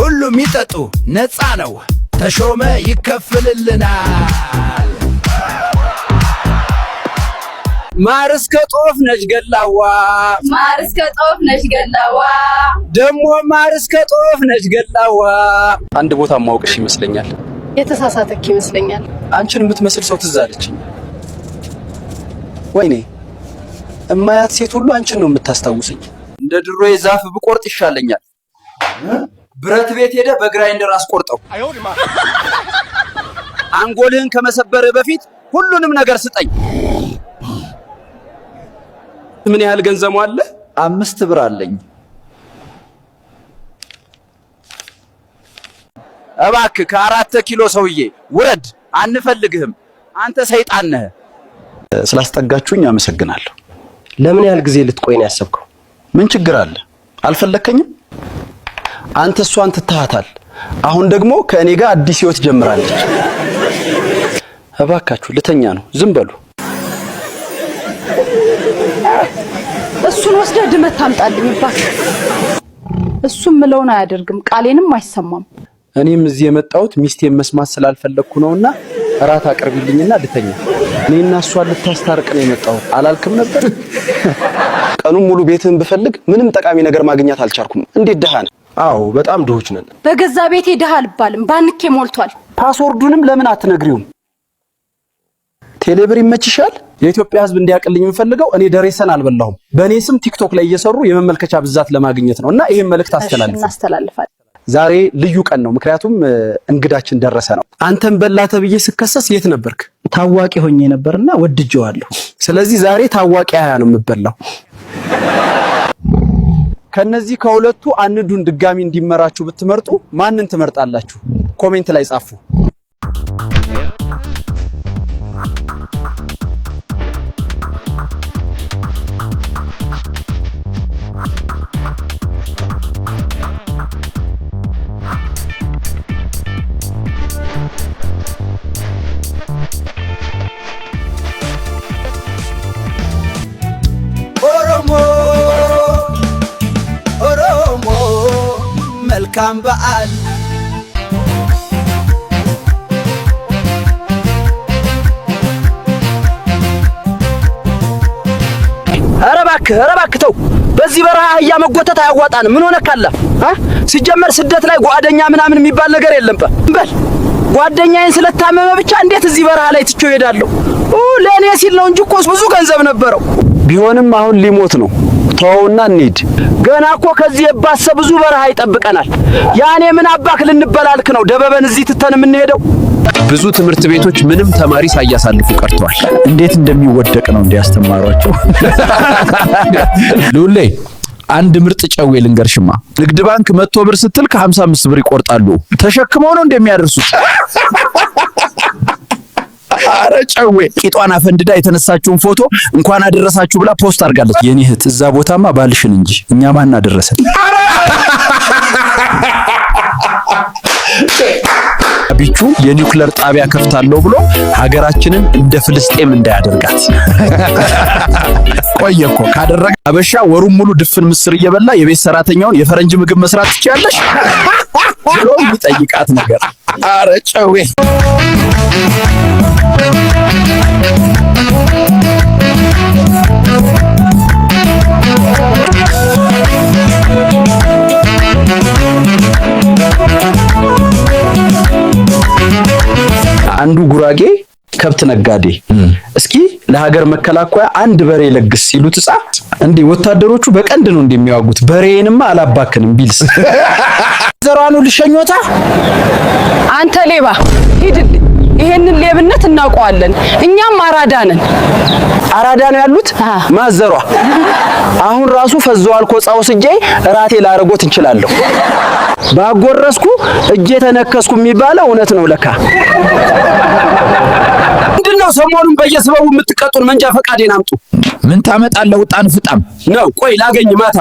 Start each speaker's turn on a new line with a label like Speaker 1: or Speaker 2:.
Speaker 1: ሁሉም ይጠጡ ነፃ ነው ተሾመ ይከፍልልናል ማርስከ ጦፍ ነሽ ገላዋ
Speaker 2: ማርስከ ጦፍ ነሽ ገላዋ
Speaker 1: ደሞ ማርስከ ጦፍ ነሽ ገላዋ
Speaker 3: አንድ ቦታ ማውቅሽ ይመስለኛል
Speaker 4: የተሳሳተክ ይመስለኛል
Speaker 3: አንቺን የምትመስል ሰው ትዝ አለችኝ ወይኔ እማያት ሴት ሁሉ አንቺን ነው የምታስታውሰኝ
Speaker 1: እንደ ድሮ የዛፍ ብቆርጥ ይሻለኛል ብረት ቤት ሄደ በግራይንደር አስቆርጠው አንጎልህን ከመሰበር በፊት ሁሉንም ነገር ስጠኝ
Speaker 3: ምን ያህል ገንዘሙ አለ
Speaker 1: 5 ብር አለኝ እባክህ ከ4 ኪሎ ሰውዬ ውረድ አንፈልግህም አንተ ሰይጣን ነህ
Speaker 3: ስላስጠጋችሁኝ አመሰግናለሁ
Speaker 5: ለምን ያህል ጊዜ ልትቆይ ነው ያሰብከው
Speaker 3: ምን ችግር አለ አልፈለከኝም አንተ እሷን ትተሃታል አሁን ደግሞ ከእኔ ጋር አዲስ ህይወት ጀምራለች እባካችሁ ልተኛ ነው ዝም በሉ
Speaker 4: እሱን ወስደህ ድመት ታምጣልኝ እባክህ እሱም ምለውን አያደርግም ቃሌንም አይሰማም
Speaker 3: እኔም እዚህ የመጣሁት ሚስቴን መስማት ስላልፈለኩ ነውና እራት አቅርቢልኝና ልተኛ እኔና እሷን ልታስታርቅ ነው የመጣሁት አላልክም ነበር ቀኑን ሙሉ ቤትህን ብፈልግ ምንም ጠቃሚ ነገር ማግኘት አልቻልኩም እንዴት ደሃ ነህ
Speaker 5: አዎ በጣም ድሆች ነን
Speaker 4: በገዛ ቤቴ ደሃ አልባልም ባንኬ ሞልቷል
Speaker 3: ፓስወርዱንም ለምን አትነግሪውም ቴሌብር ይመችሻል የኢትዮጵያ ህዝብ እንዲያቀልኝ የምፈልገው እኔ ደሬሰን አልበላሁም በእኔ ስም ቲክቶክ ላይ እየሰሩ የመመልከቻ ብዛት ለማግኘት ነውና ይሄን መልእክት አስተላልፋለሁ ዛሬ ልዩ ቀን ነው ምክንያቱም እንግዳችን ደረሰ ነው አንተም በላ ተብዬ ስከሰስ የት ነበርክ
Speaker 5: ታዋቂ ሆኜ ነበርና ወድጄዋለሁ
Speaker 3: ስለዚህ ዛሬ ታዋቂ አያ ነው የምበላው ከነዚህ ከሁለቱ አንዱን ድጋሚ እንዲመራችሁ ብትመርጡ ማንን ትመርጣላችሁ ኮሜንት ላይ ጻፉ
Speaker 1: መልካም በዓል
Speaker 5: ኧረ እባክህ ተው በዚህ በረሃ ያመጎተት አያዋጣንም ምን ሆነካላ ሲጀመር ስደት ላይ ጓደኛ ምናምን የሚባል ነገር የለም በል ጓደኛዬን ስለታመመ ብቻ እንዴት እዚህ በረሃ ላይ ትቼው ሄዳለሁ ለኔ ሲል ነው እንጂ እኮ ብዙ ገንዘብ ነበረው
Speaker 3: ቢሆንም አሁን ሊሞት ነው ተውና እንሂድ
Speaker 5: ገና እኮ ከዚህ የባሰ ብዙ በረሃ ይጠብቀናል ያኔ ምን አባክ ልንበላልክ ነው ደበበን እዚህ ትተን ምን ሄደው
Speaker 6: ብዙ ትምህርት ቤቶች ምንም ተማሪ ሳያሳልፉ ቀርተዋል
Speaker 7: እንዴት እንደሚወደቅ ነው እንዲያስተማሯቸው
Speaker 6: ሉሌ አንድ ምርጥ ጨዌ ልንገርሽማ ንግድ ባንክ 100 ብር ስትል ከ55 ብር ይቆርጣሉ ተሸክመው ነው እንደሚያደርሱት አረ ጨዌ ቂጧን አፈንድዳ የተነሳችውን ፎቶ እንኳን አደረሳችሁ ብላ ፖስት አድርጋለች የኔ እህት እዛ ቦታማ ባልሽን እንጂ እኛ ማን አደረሰን ቢቹ የኒውክሌር ጣቢያ ከፍታለሁ ብሎ ሀገራችንን እንደ ፍልስጤም እንዳያደርጋት ቆየኮ ካደረገ አበሻ ወሩን ሙሉ ድፍን ምስር እየበላ የቤት ሰራተኛውን የፈረንጅ ምግብ መስራት ትችያለሽ ብሎ የሚጠይቃት ነገር አረ ጨዌ
Speaker 3: አንዱ ጉራጌ ከብት ነጋዴ እስኪ ለሀገር መከላከያ አንድ በሬ ለግስ ሲሉት ጻ እንዴ ወታደሮቹ በቀንድ ነው እንደሚያዋጉት በሬንማ አላባከንም ቢልስ ዘራኑ ልሸኞታ
Speaker 4: አንተ ሌባ ሂድልኝ ይሄንን ሌብነት እናውቀዋለን እኛም አራዳነን
Speaker 5: አራዳ ነው ያሉት ማዘሯ አሁን ራሱ ፈዘዋል ኮጻው ስጄ ራቴ ላረጎት እንችላለሁ ባጎረስኩ እጄ ተነከስኩ የሚባለው እውነት ነው ለካ ምንድነው ሰሞኑን በየስበቡ የምትቀጡን መንጃ ፈቃዴን አምጡ
Speaker 6: ምን ታመጣለህ ውጣን ፍጣም
Speaker 5: ነው ቆይ ላገኝ ማታ